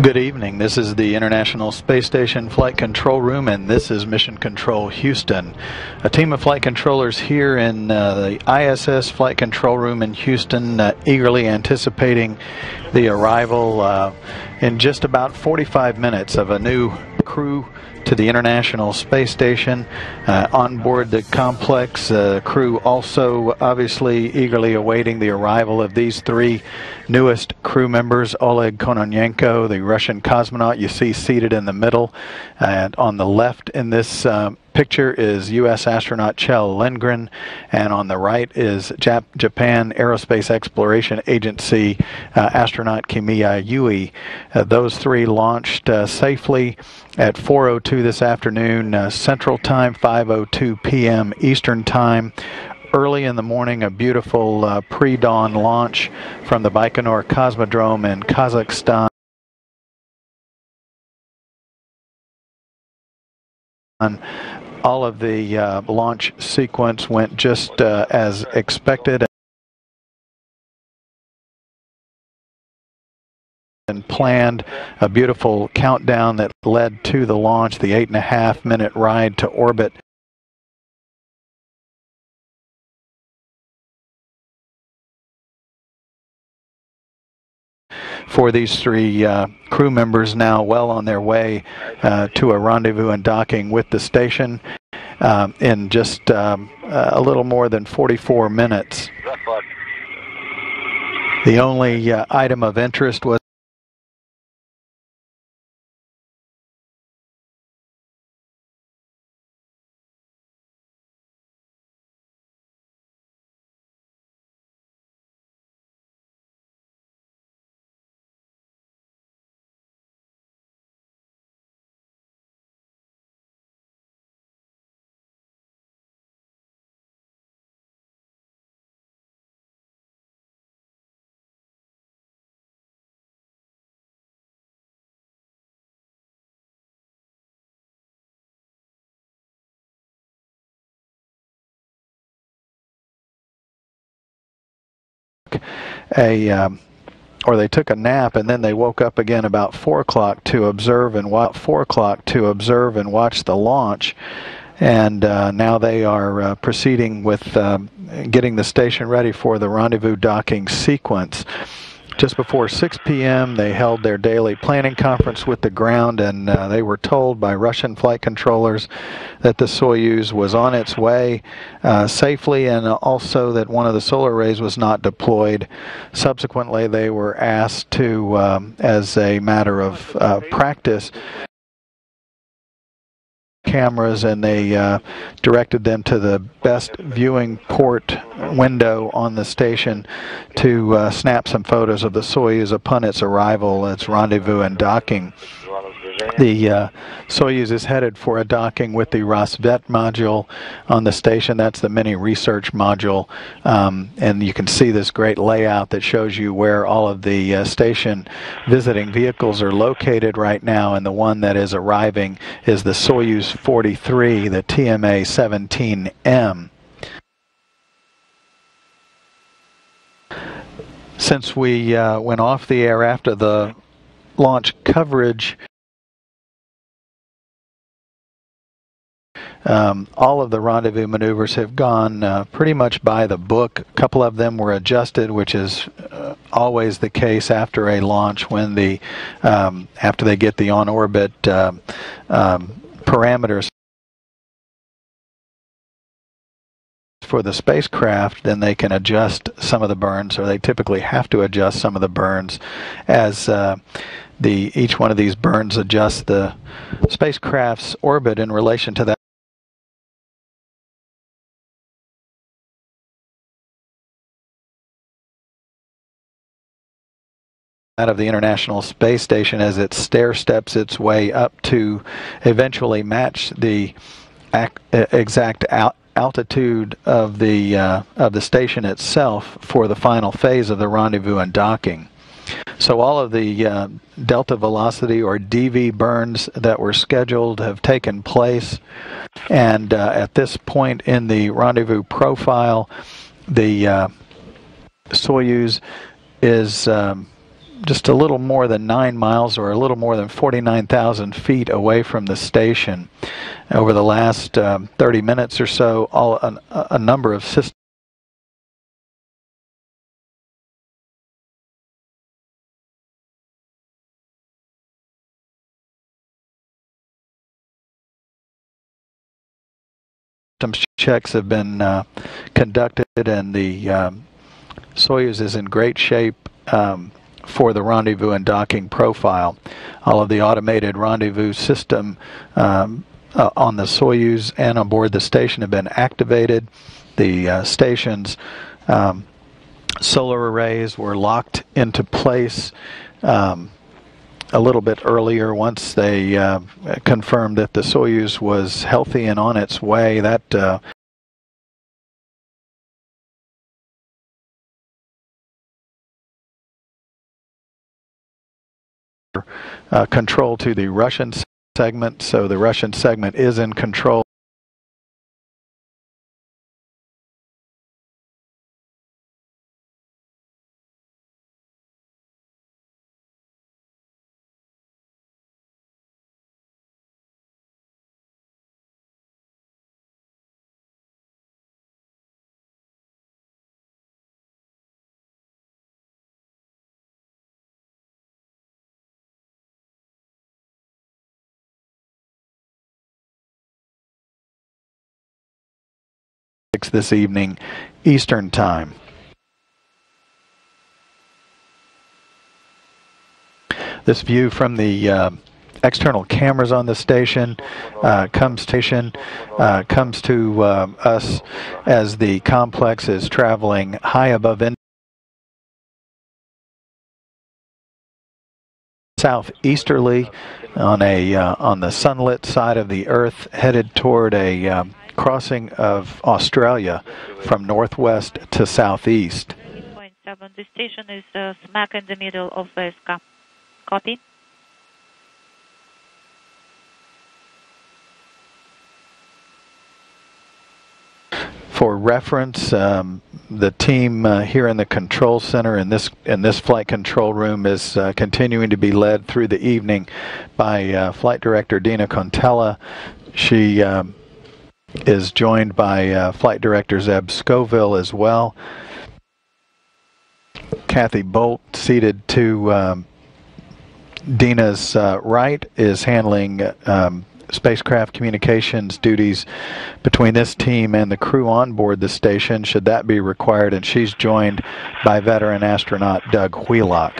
Good evening. This is the International Space Station Flight Control Room, and this is Mission Control Houston. A team of flight controllers here in the ISS Flight Control Room in Houston, eagerly anticipating the arrival in just about 45 minutes of a new crew to the International Space Station. On board the complex, crew also obviously eagerly awaiting the arrival of these three newest crew members. Oleg Kononenko, the Russian cosmonaut you see seated in the middle, and on the left in this picture is U.S. astronaut Kjell Lindgren, and on the right is Japan Aerospace Exploration Agency astronaut Kimiya Yui. Those three launched safely at 4:02 this afternoon Central Time, 5:02 p.m. Eastern Time. Early in the morning, a beautiful pre-dawn launch from the Baikonur Cosmodrome in Kazakhstan. All of the launch sequence went just as expected and planned. A beautiful countdown that led to the launch, the 8.5-minute ride to orbit. For these three crew members, now well on their way to a rendezvous and docking with the station in just a little more than 44 minutes. The only item of interest was they took a nap, and then they woke up again about 4 o'clock to observe and watch the launch. And now they are proceeding with getting the station ready for the rendezvous docking sequence. Just before 6 p.m. they held their daily planning conference with the ground, and they were told by Russian flight controllers that the Soyuz was on its way safely, and also that one of the solar arrays was not deployed. Subsequently, they were asked to, as a matter of practice, cameras, and they directed them to the best viewing port window on the station to snap some photos of the Soyuz upon its arrival, its rendezvous and docking. The Soyuz is headed for a docking with the Rassvet module on the station. That's the mini research module, and you can see this great layout that shows you where all of the station visiting vehicles are located right now, and the one that is arriving is the Soyuz 43, the TMA-17M. Since we went off the air after the launch coverage, all of the rendezvous maneuvers have gone pretty much by the book. A couple of them were adjusted, which is always the case after a launch when the after they get the on-orbit parameters for the spacecraft, then they can adjust some of the burns, or they typically have to adjust some of the burns as each one of these burns adjusts the spacecraft's orbit in relation to that of the International Space Station as it stair-steps its way up to eventually match the exact altitude of the station itself for the final phase of the rendezvous and docking. So all of the delta velocity or DV burns that were scheduled have taken place, and at this point in the rendezvous profile, the Soyuz is just a little more than 9 miles, or a little more than 49,000 feet away from the station. Over the last 30 minutes or so, a number of systems checks have been conducted, and the Soyuz is in great shape for the rendezvous and docking profile. All of the automated rendezvous system on the Soyuz and on board the station have been activated. The station's solar arrays were locked into place a little bit earlier once they confirmed that the Soyuz was healthy and on its way. That control to the Russian segment, so the Russian segment is in control. This evening Eastern Time. This view from the external cameras on the station comes to us as the complex is traveling high above southeasterly on the sunlit side of the Earth, headed toward a crossing of Australia from northwest to southeast. 8.7. The station is smack in the middle of VSK. Copy. For reference, the team here in the control center in this flight control room is continuing to be led through the evening by Flight Director Dina Contella. She is joined by Flight Director Zeb Scoville as well. Kathy Bolt, seated to Dina's right, is handling spacecraft communications duties between this team and the crew on board the station, should that be required, and she's joined by veteran astronaut Doug Wheelock.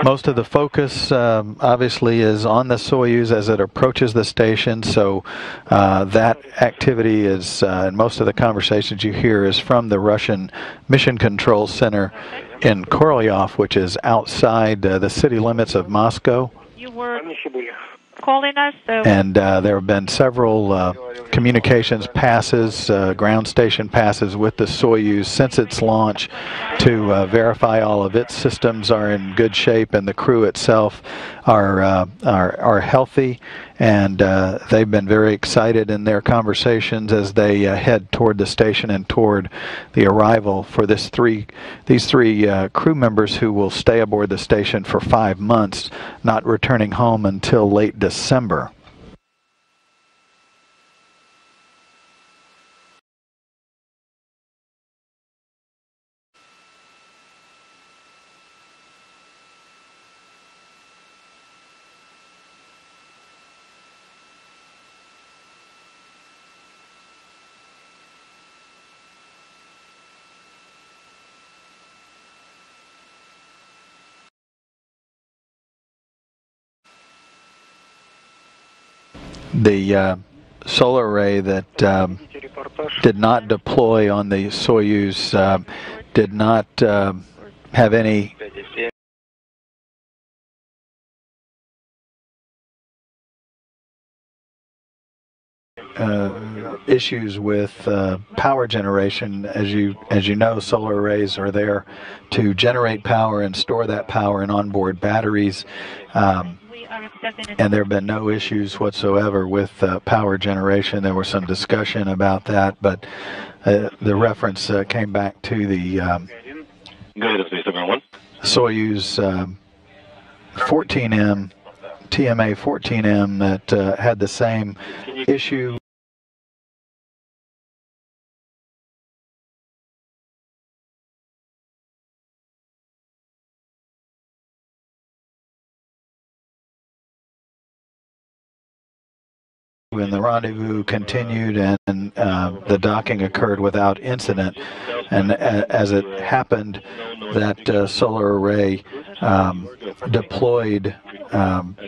Most of the focus obviously is on the Soyuz as it approaches the station, so that activity is, and most of the conversations you hear is from the Russian Mission Control Center in Korolyov, which is outside the city limits of Moscow. You were calling us. And there have been several communications passes, ground station passes with the Soyuz since its launch to verify all of its systems are in good shape and the crew itself are healthy, and they've been very excited in their conversations as they head toward the station and toward the arrival for these three crew members who will stay aboard the station for 5 months, not returning home until late December. The solar array that did not deploy on the Soyuz did not have any issues with power generation. As you know, solar arrays are there to generate power and store that power in onboard batteries. And there have been no issues whatsoever with power generation. There was some discussion about that, but the reference came back to the Go ahead, space number 1. Soyuz 14M, TMA-14M that had the same issue. And the rendezvous continued, and the docking occurred without incident. And as it happened, that solar array deployed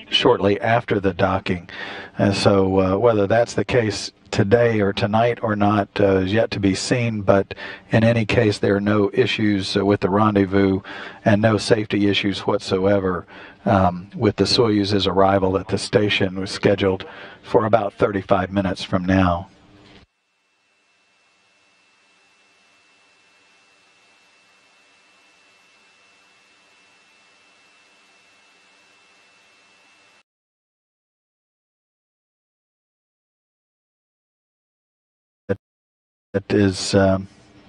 shortly after the docking. And so whether that's the case today or tonight or not is yet to be seen, but in any case there are no issues with the rendezvous and no safety issues whatsoever with the Soyuz's arrival at the station. Was scheduled for about 35 minutes from now. That is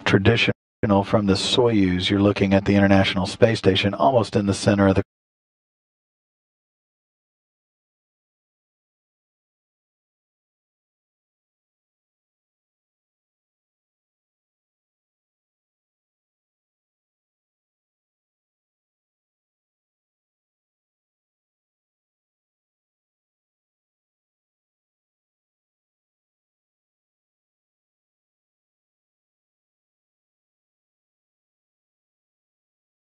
traditional from the Soyuz. You're looking at the International Space Station almost in the center of the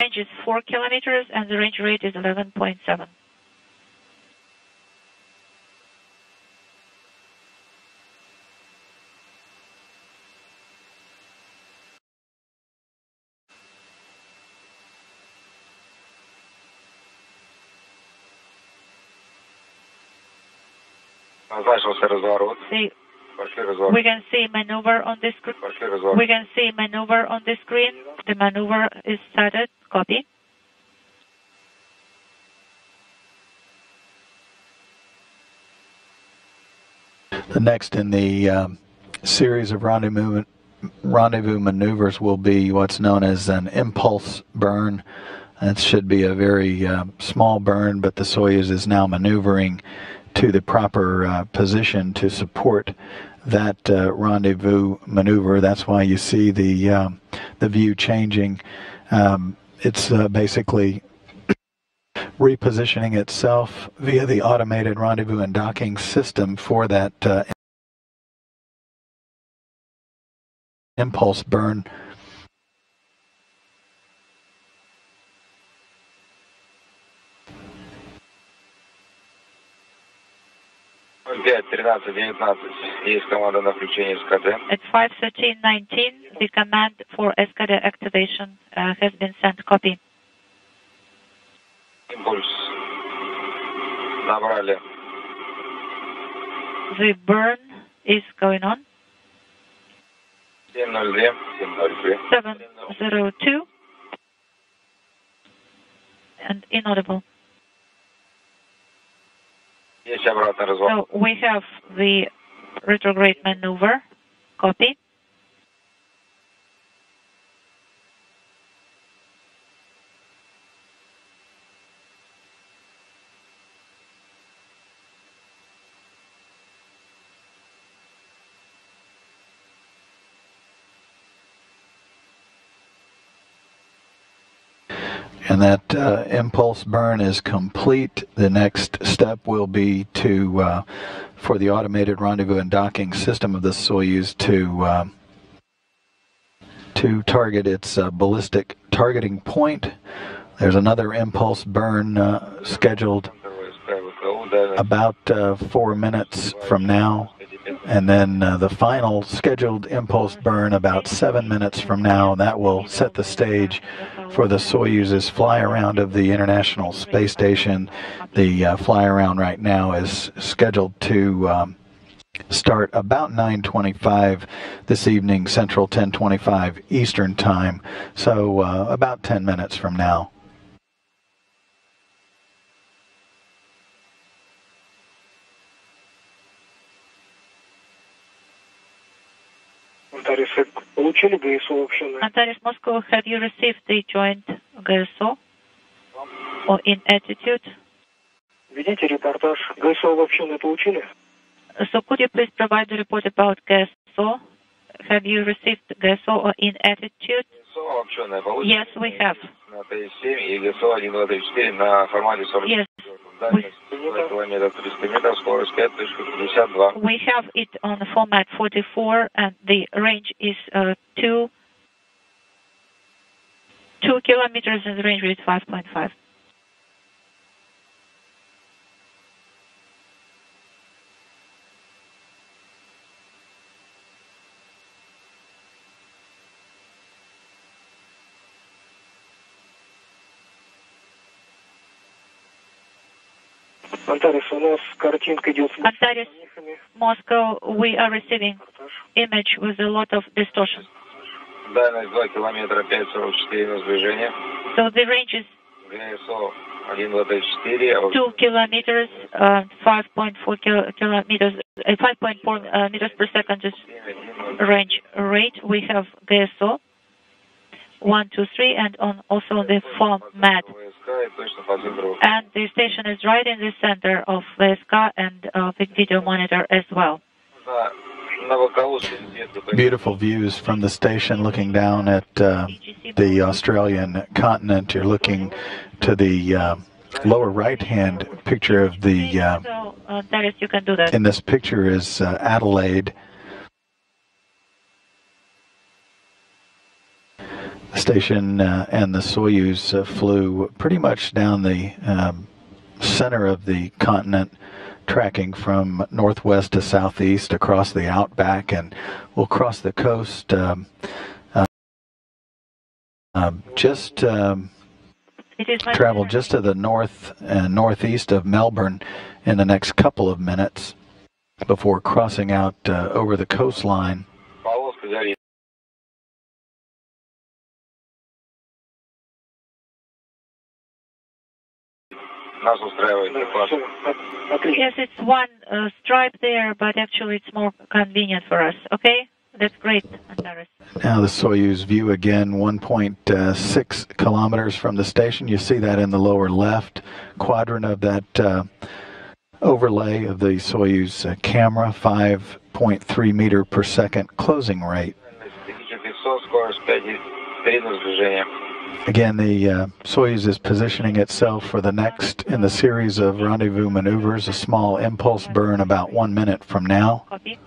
Range is 4 kilometers and the range rate is 11.7. See, we can see maneuver on the screen. We can see maneuver on the screen. The maneuver is started. Copy. The next in the series of rendezvous maneuvers will be what's known as an impulse burn. It should be a very small burn, but the Soyuz is now maneuvering to the proper position to support that rendezvous maneuver. That's why you see the view changing. It's basically repositioning itself via the automated rendezvous and docking system for that impulse burn. At 5:13:19, the command for SKD activation has been sent. Copy. Impulse. Набрали. The burn is going on. 702 and inaudible. So we have the retrograde maneuver. Copy. And that impulse burn is complete. The next step will be for the automated rendezvous and docking system of the Soyuz to target its ballistic targeting point. There's another impulse burn scheduled about 4 minutes from now. And then the final scheduled impulse burn about 7 minutes from now. That will set the stage for the Soyuz's fly around of the International Space Station. The fly around right now is scheduled to start about 9:25 this evening, Central, 10:25 Eastern Time. So about 10 minutes from now. Antares Moscow, have you received the joint GSO or in attitude? So could you please provide the report about GSO? Have you received GSO or in attitude? Yes, we have. Yes. We have it on the format 44 and the range is 2 kilometers and the range is 5.5. Antares Moscow, we are receiving image with a lot of distortion. So the range is 2 kilometers, 5.4 kilometers, 5.4 meters per second is range rate. We have GSO 1, 2, 3, and also the format. And the station is right in the center of VSK and the video monitor as well. Beautiful views from the station looking down at the Australian continent. You're looking to the lower right-hand picture of the... Darius, you can do that. In this picture is Adelaide. The station and the Soyuz flew pretty much down the center of the continent, tracking from northwest to southeast across the outback, and we'll cross the coast travel just to the north and northeast of Melbourne in the next couple of minutes before crossing out over the coastline. Yes, it's one stripe there, but actually it's more convenient for us. Okay? That's great, Antares. Now the Soyuz view again, 1.6 kilometers from the station. You see that in the lower left quadrant of that overlay of the Soyuz camera, 5.3 meter per second closing rate. Again, the Soyuz is positioning itself for the next in the series of rendezvous maneuvers, a small impulse burn about 1 minute from now. Copy.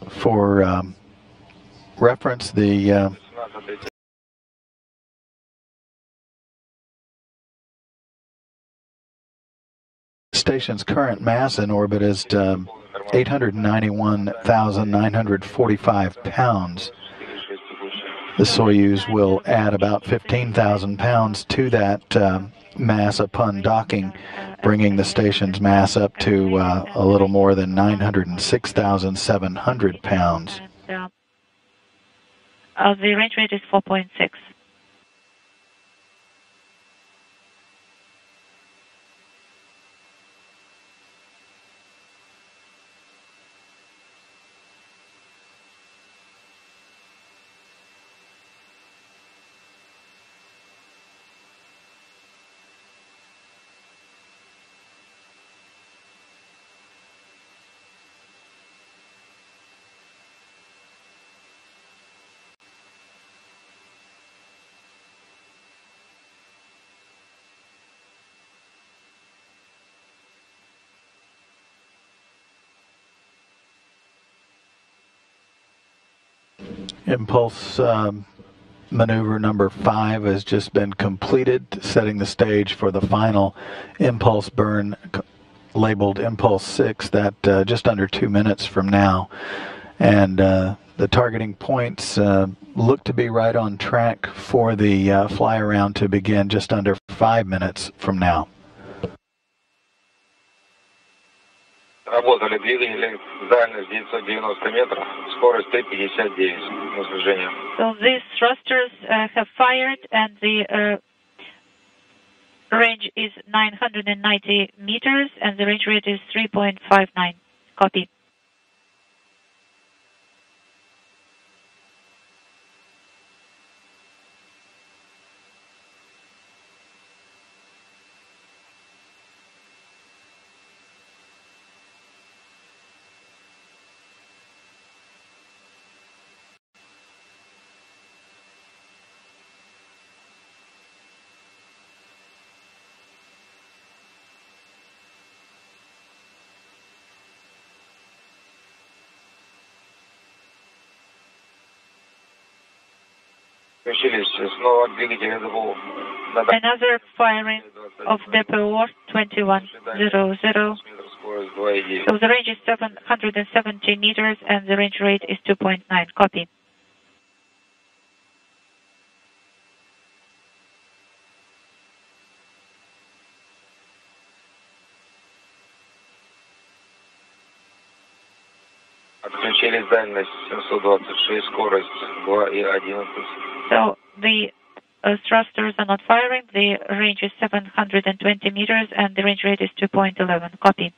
For reference, the station's current mass in orbit is 891,945 pounds. The Soyuz will add about 15,000 pounds to that mass upon docking, bringing the station's mass up to a little more than 906,700 pounds. And, the range rate is 4.6. Impulse maneuver number 5 has just been completed, setting the stage for the final impulse burn labeled Impulse 6, that just under 2 minutes from now. And the targeting points look to be right on track for the fly around to begin just under 5 minutes from now. Работали двигатели, дальность 990 метров, скорость Т-59 на снижение. So these thrusters have fired, and the range is 990 meters, and the range rate is 3.59. Copy. Another firing of DPO 2100. So the range is 770 meters and the range rate is 2.9. Copy. Отключили дальность 726, скорость 2,11. So the thrusters are not firing. The range is 720 meters and the range rate is 2.11. Copy.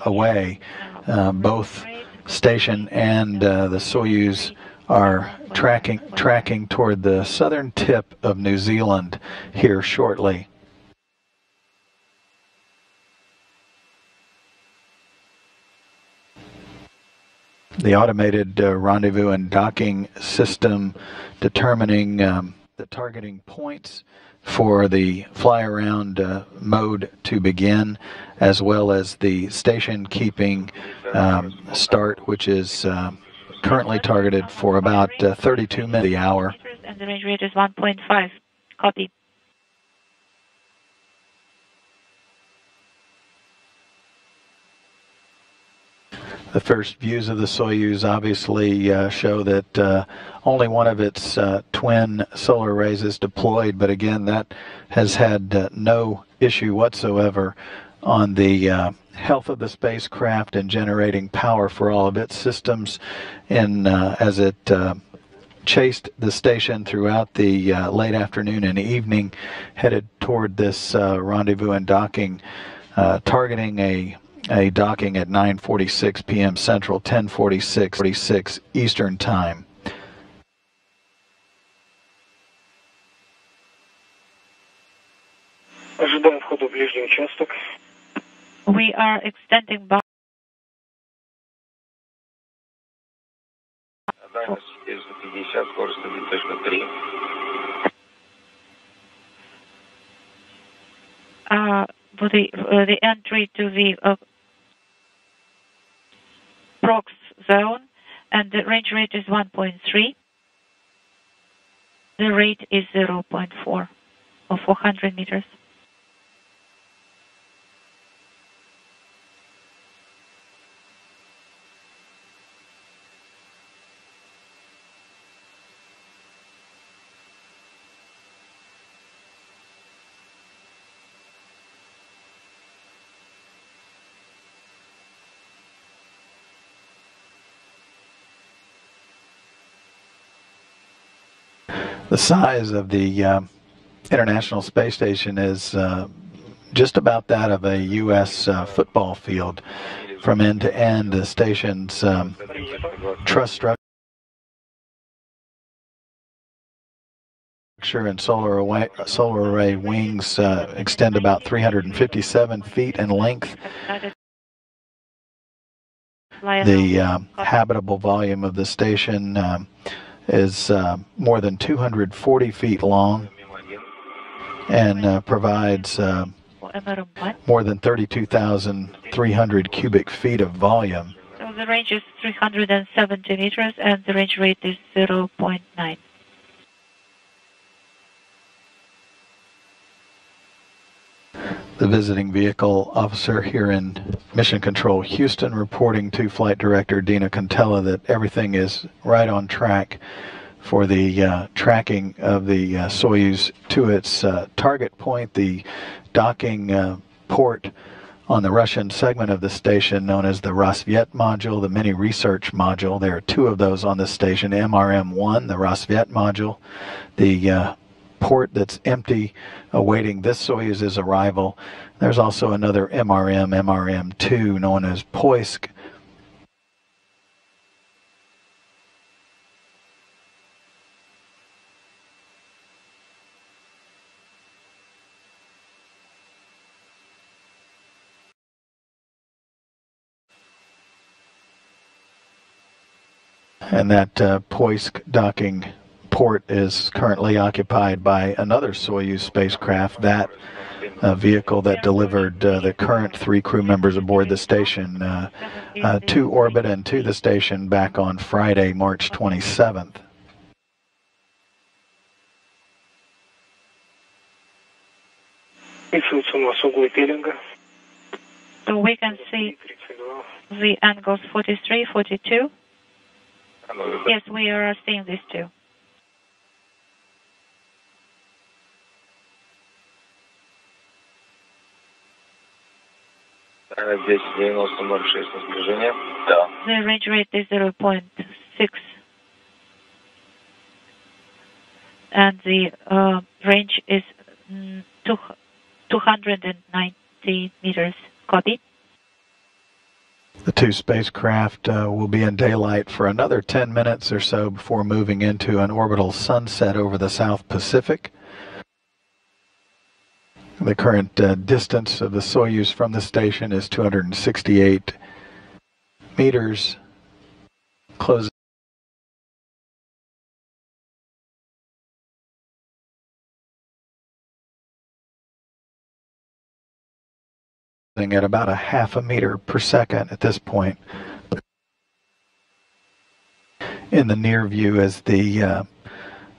Away, both station and the Soyuz are tracking toward the southern tip of New Zealand here shortly. The automated rendezvous and docking system determining the targeting points for the fly around mode to begin, as well as the station keeping start, which is currently targeted for about 32 minutes the hour. And the range rate is 1.5. Copy. The first views of the Soyuz obviously show that only one of its twin solar arrays is deployed, but again, that has had no issue whatsoever on the health of the spacecraft and generating power for all of its systems as it chased the station throughout the late afternoon and evening, headed toward this rendezvous and docking, targeting a docking at 9:46 p.m. Central, 10:46 Eastern Time. Ожидаем входа в ближний участок. We are extending back. Дальность 450, скорость 1.3. The entry to the prox zone, and the range rate is 1.3. The rate is 0.4 or 400 meters. The size of the International Space Station is just about that of a U.S. Football field from end to end. The station's truss structure and solar array wings extend about 357 feet in length. The habitable volume of the station is more than 240 feet long and provides more than 32,300 cubic feet of volume. So the range is 370 meters and the range rate is 0.9. The visiting vehicle officer here in Mission Control Houston reporting to Flight Director Dina Contella that everything is right on track for the tracking of the Soyuz to its target point, the docking port on the Russian segment of the station known as the Rassvet module, the mini research module. There are two of those on the station, MRM-1, the Rassvet module, the port that's empty awaiting this Soyuz's arrival. There's also another MRM-2 known as Poisk. And that Poisk docking port is currently occupied by another Soyuz spacecraft, that vehicle that delivered the current 3 crew members aboard the station to orbit and to the station back on Friday, March 27th. So we can see the angles 43, 42. Yes, we are seeing these two. The range rate is 0.6. And the range is 290 meters. Copy. The two spacecraft will be in daylight for another 10 minutes or so before moving into an orbital sunset over the South Pacific. The current distance of the Soyuz from the station is 268 meters. Closing at about a half a meter per second at this point. In the near view is the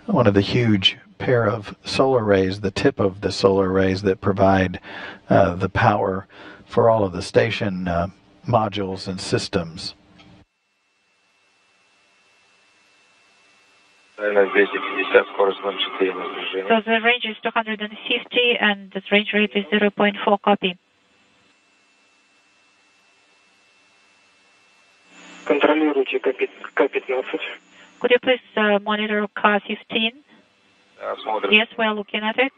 one of the huge pair of solar arrays, the tip of the solar arrays that provide the power for all of the station modules and systems. So the range is 250 and the range rate is 0.4. Copy. Could you please monitor K-15? Yes, we are looking at it.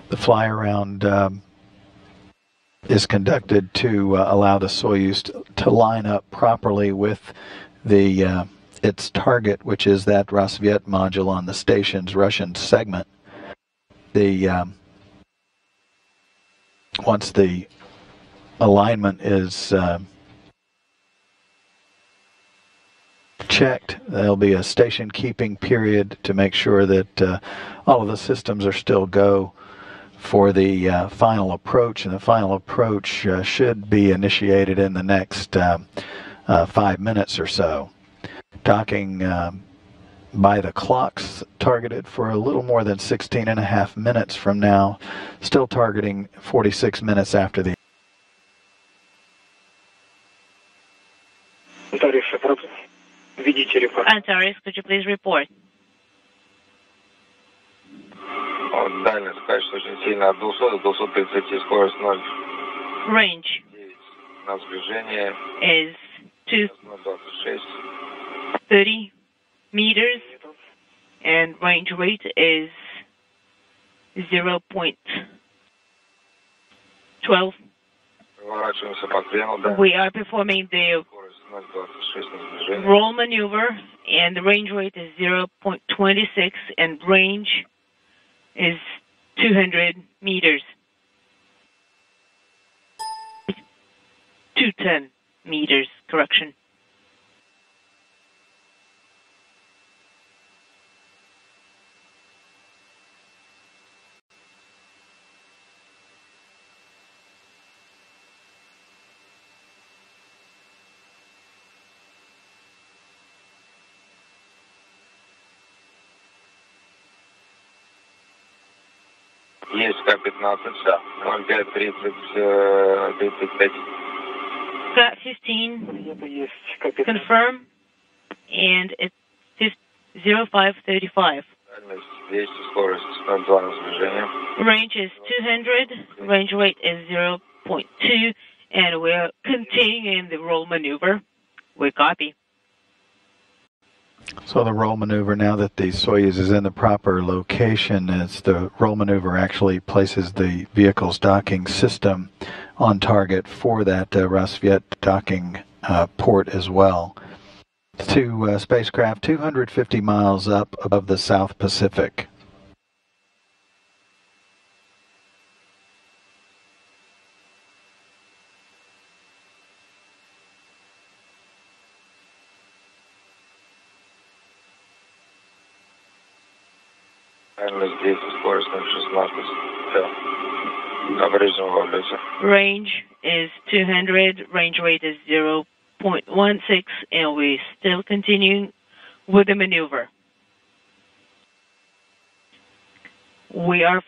The fly around is conducted to allow the Soyuz to line up properly with the its target, which is that Rassvet module on the station's Russian segment. The once the alignment is checked, there'll be a station keeping period to make sure that all of the systems are still go for the final approach, and the final approach should be initiated in the next 5 minutes or so. Docking by the clocks targeted for a little more than 16.5 minutes from now, still targeting 46 minutes after the Antares, could you please report? Range is 230 meters and range rate is 0.6. 12. Поворачиваемся по крену, да. We are performing the Скорость 0,26 на снижение. roll maneuver, and the range rate is 0.26, and range is 200 meters. 210 meters, correction. Есть К-15, да. 05:35. Got 15, Где-то есть К-15. confirm, and it's 0535. Дальность 200, скорость 0,2 на снижение. Range is 200, range rate is 0.2, and we're continuing the roll maneuver. We copy. So the roll maneuver, now that the Soyuz is in the proper location, is the roll maneuver actually places the vehicle's docking system on target for that Rassvet docking port as well. To spacecraft 250 miles up above the South Pacific. Дальность 200, скорость 0,16. Все. По-прежнему в облете. Range is 200, range rate is 0.16, and we're still continuing with the maneuver. We're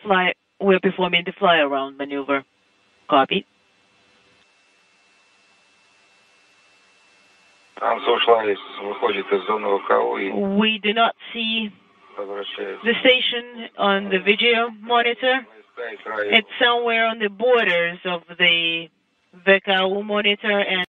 performing the fly around maneuver. Copy. Станция ушла, выходит из зоны ВКУ и We do not see возвращается. the station on the video monitor. Войска и краю. It's somewhere on the borders of the VKU monitor, and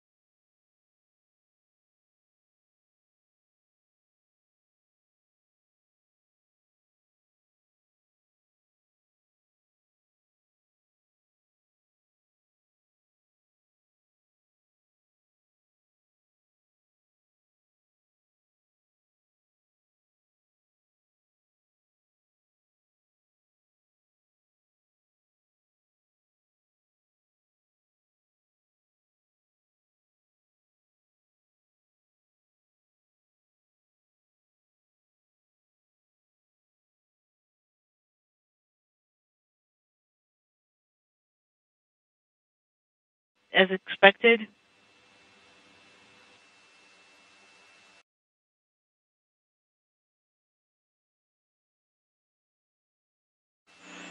as expected,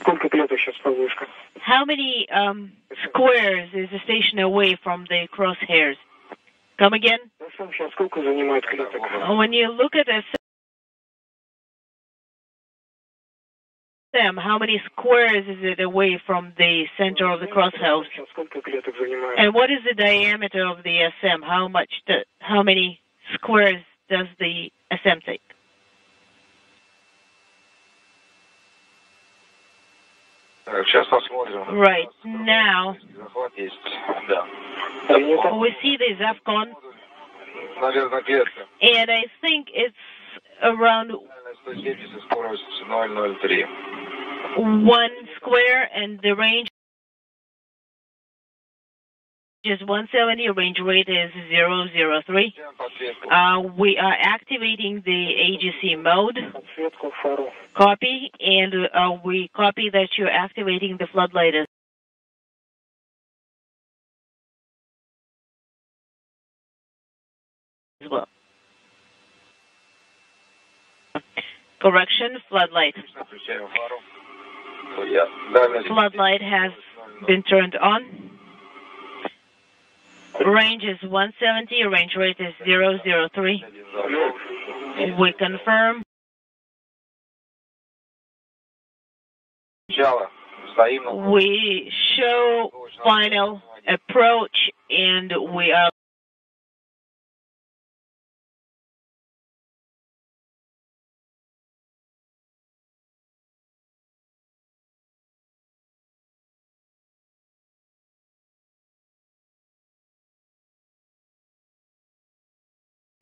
Сколько клеток сейчас повышка? how many squares is the station away from the crosshairs? Come again? СМ сейчас сколько занимает клеток? When you look at SM, how many squares is it away from the center of the crosshairs? Сейчас сколько клеток занимает? And what is the diameter of the SM? How many squares does the SM take? Сейчас посмотрим. Right now, Захват есть. Да. we see the ZAFCON, Наверное, клетка. and I think it's around Дальность 170, скорость 0,03. 1 square, and the range is 170, range rate is 003. Подсветку. We are activating the AGC mode. Подсветку, фару. Copy, and we copy that you're activating the floodlight as well. Correction, floodlight. Включаем фару. Дальность Floodlight has been turned on. Range is 170, range rate is 003. We confirm. Начало. Стоим. We show final approach, and we are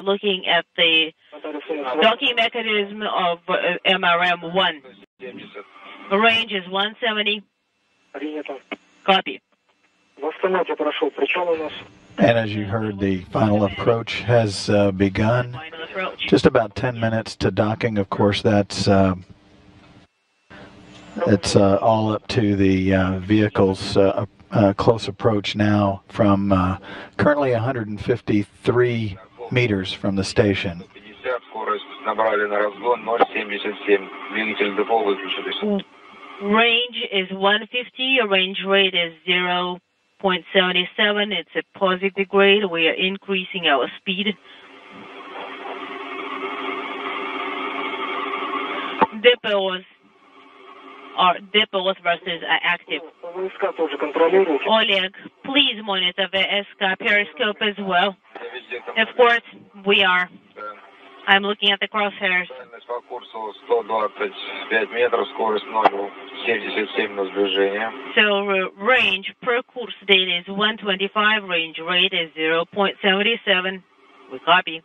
looking at the docking mechanism of MRM-1. Range is 170. Принято. Copy. В автомате прошел. Причем у нас? And as you heard, the final approach has begun. Final approach. Just about 10 minutes to docking. Of course, that's it's all up to the vehicle's close approach now from currently 153 meters from the station. Range is 150. Range rate is 0.77. It's a positive grade. We are increasing our speed. Depots versus active. ВСК тоже контролируйте. Oleg, please monitor VSK periscope as well. Of course, we are. I'm looking at the crosshairs. По курсу 125 метров, скорость 0,77 на сближение. So range per course date is 125, range rate is 0.77. We copy.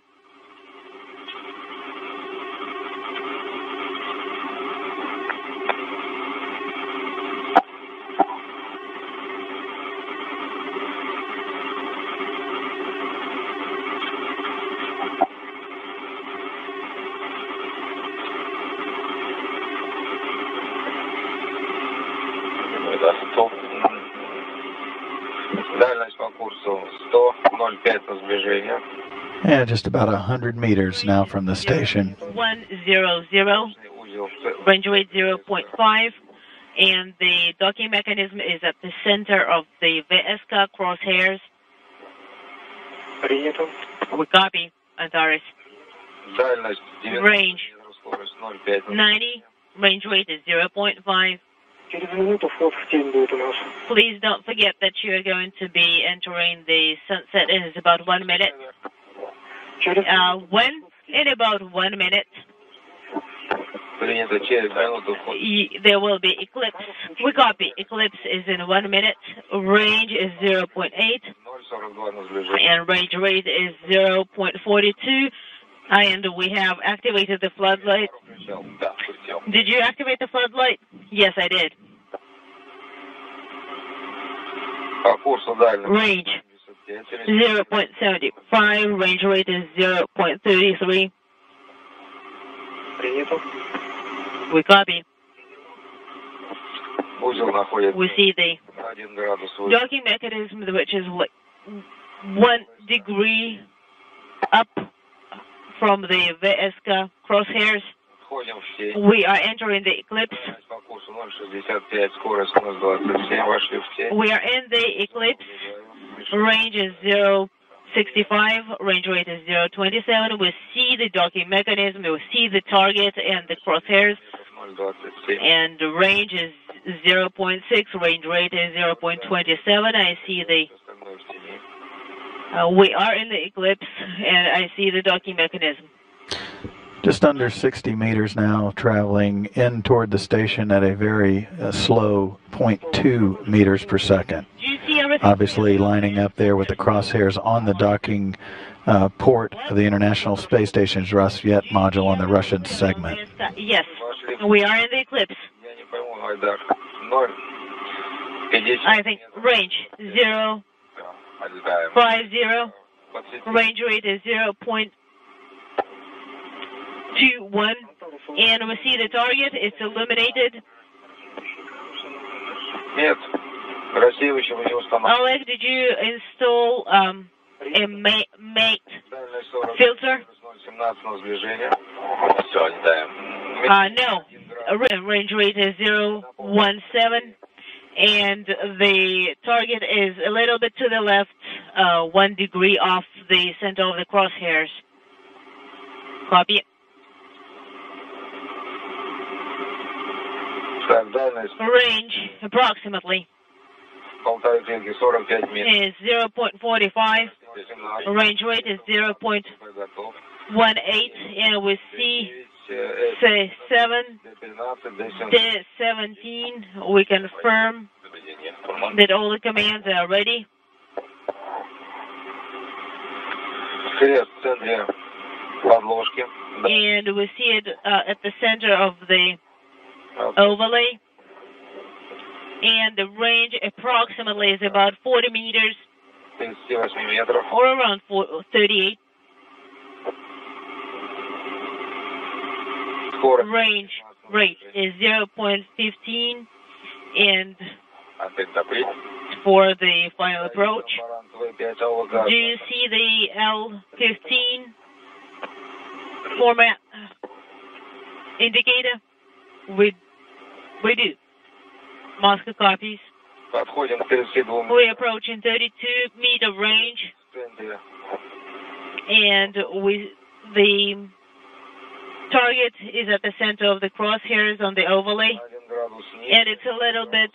Дальность по курсу 100,05 на сближение. And just about 100 meters now from the station. 100, range rate 0.5, and the docking mechanism is at the center of the VSK crosshairs. Принято. We copy, Antares. Дальность 90 Range метров, скорость 0,5. 90, range rate is 0.5. Через минуту вход в тень будет у нас. Please don't forget that you are going to be entering the sunset in about 1 minute. Через When? In about 1 minute. Принято через минуту вход. There will be eclipse. We copy. Eclipse is in 1 minute. Range is 0.8. 0,42 на сближение. And range rate is 0.42. And we have activated the floodlight. Да, включил. Did you activate the floodlight? Yes, I did. По курсу дальность. Range 0.75. Range rate is 0.33. принято. We copy. Узел находится We see the 1 градус выше. docking mechanism, which is 1 degree up from the VSK crosshairs. Входим в тень. We are entering the eclipse. По курсу 0,65, скорость 0,27. Вошли в тень. We are in the eclipse. Range is 0.65. Range rate is 0.27. We see the docking mechanism. We see the target and the crosshairs. 0,27. And the range is 0.6. Range rate is 0.27. I see the. Остальное в тени. We are in the eclipse, and I see the docking mechanism. Just under 60 meters now, traveling in toward the station at a very slow 0.2 meters per second. Do you see everything? Obviously lining up there with the crosshairs on the docking port of the International Space Station's Rasyet module on the Russian segment. Yes, we are in the eclipse. Я не пойму, Айдар. 0,50. I think range 0.50. Отлетаем. Range rate is 0.21. And we see the target. It's illuminated. Нет. Рассеивающего не установлено. Oleg, did you install a mate Дальность 40. filter? 0,17 на сближение. Все, летаем. No. Range rate is 0.17. And the target is a little bit to the left, 1 degree off the center of the crosshairs. Copy. Так, дальность Range, approximately, 1,5 клетки, 45 метров. is 0.45. 17. Range rate is 0.18. Готов. And we see, С, say, 7, D15, D17. D17. We confirm that all the commands are ready. Крест в центре Подложки. And we see it at the center of the overlay. And the range approximately is about 40 meters 38 метров. or around 38. Скорость. Range rate is 0.15 and Опять топить. for the final approach. V5 Do you see the L15 format indicator? We do. Moscow copies. Подходим к 32 We're approaching 32-meter range, в центре. and the target is at the center of the crosshairs on the overlay, 1 градус ниже. and it's a little bit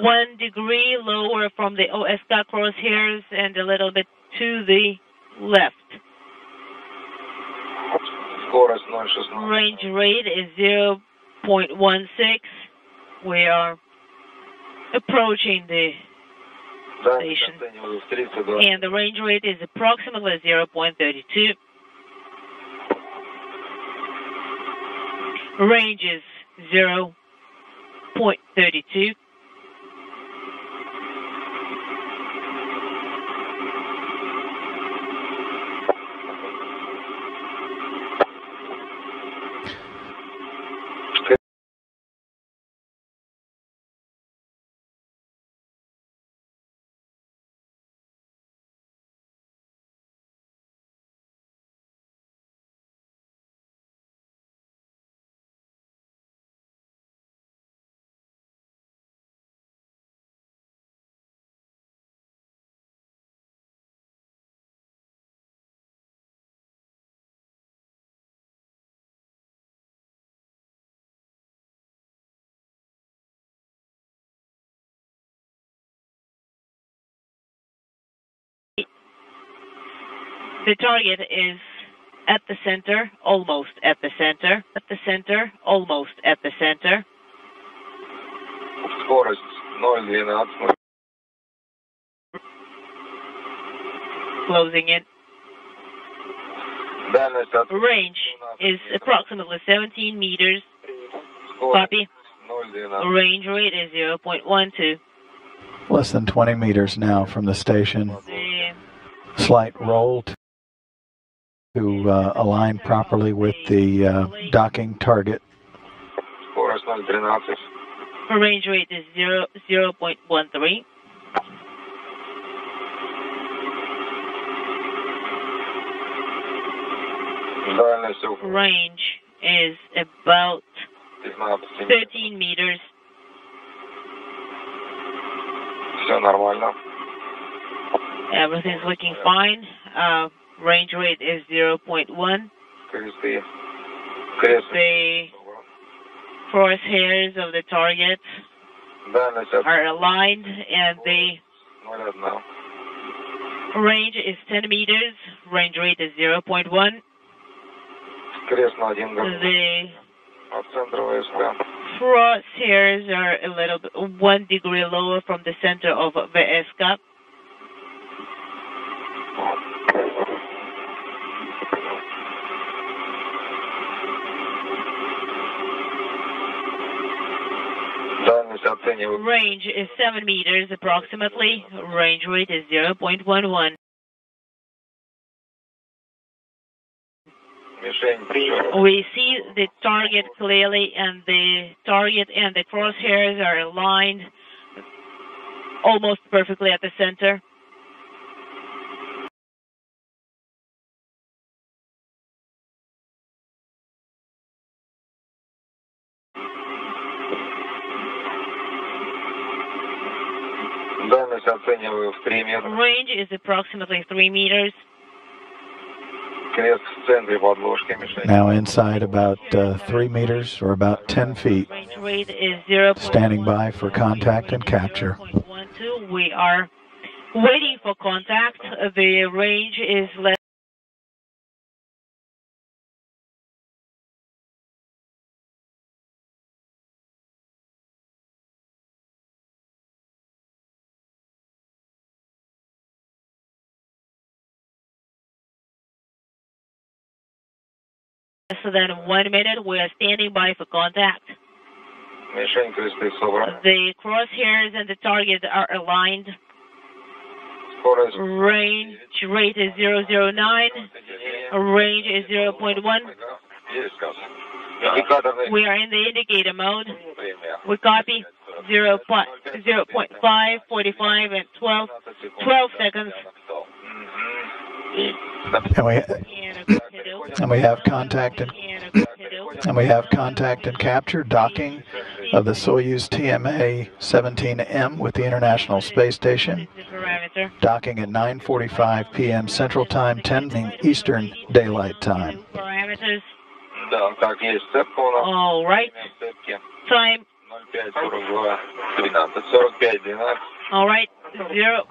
1 degree lower from the OSK crosshairs and a little bit to the left. Скорость 0,16. Range rate is 0.16. We are approaching the Дальность station, оцениваю в 32. and the range rate is approximately 0.32. Range is 0.32. The target is at the center, almost at the center, at the center, almost at the center. Скорость 0,12. Closing in. Дальность от Range is approximately 17 meters. скорость Copy. 0,12. Range rate is 0.12. Less than 20 meters now from the station. The Slight roll to align properly with the docking target. Скорость 0,13. range rate is 0.13. Дальность Range is about 15. 13 meters. Все нормально. Everything's looking fine. Range rate is 0.1. Кресты. Крест. The crosshairs of the target Дальность от are aligned, and the 0,1. range is 10 meters. Range rate is 0.1. Крест на 1 градус. The От центра ВСК. crosshairs are a little bit 1 degree lower from the center of VSK. Дальность оцениваю. Range is 7 meters approximately. Range rate is 0.11. Мишень прием. We see the target clearly, and the target and the crosshairs are aligned almost perfectly at the center. Дальность оцениваю в 3 метра. Range is approximately 3 meters. Крест в центре подложки. Мишень. Now inside about 3 meters or about 10 feet. Range rate is 0. Standing by for contact and capture. 0.12. We are waiting for contact. The range is less than 1 minute. We are standing by for contact. Мишень, кресты собраны. The crosshairs and the target are aligned. Скорость. Range rate is 009. Range is 0.1. Есть сказ. Индикаторный. We are in the indicator mode. Время. We copy 0.5, 45, and 12 seconds. And we have contact and capture docking of the Soyuz TMA-17M with the International Space Station. Docking at 9:45 p.m. Central Time, 10 Eastern Daylight Time. Parameters. Да, так, есть цепка у нас. All right. Time. 05:42, 13, 45, 12. All right. 0.